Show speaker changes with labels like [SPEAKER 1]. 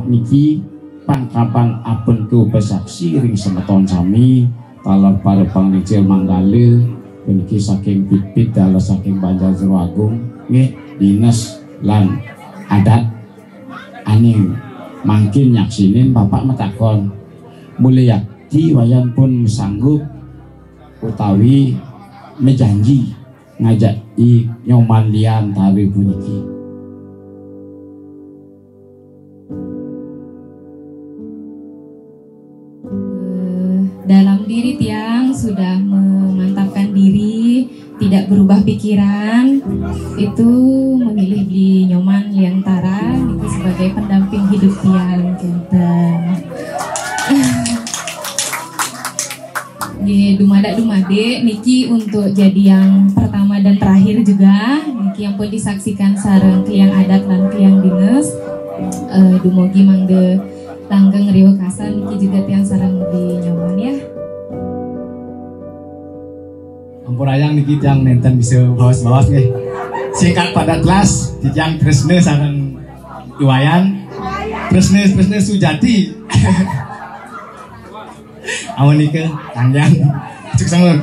[SPEAKER 1] niki pangkapan apenku besaksi ring semeton sami kalau para panglicil Manggale niki saking pipit dalah saking Banjarjero Agung nggih dinas lan adat aning mangkin nyaksinin bapak metakon mulai yakti wayan pun sanggup utawi mejanji ngajak nyoman lian tari puniki.
[SPEAKER 2] Dalam diri tiang sudah memantapkan diri, tidak berubah pikiran, itu memilih di nyoman liang tara itu sebagai pendamping hidup tiang kenten. Dumade niki untuk jadi yang pertama dan terakhir juga niki yang pun disaksikan sareng kliang adat dan kliang dinas dumugi mangde langgeng riwa kasan niki juga tiang sareng di nyoman ya.
[SPEAKER 3] Ampun ayang niki tiang nenten bisa bawas-bawas nih. Singkat padat kelas tiang Tresne sareng Iwayan Tresne Sujati. Awan nike tangjang cuk sangun.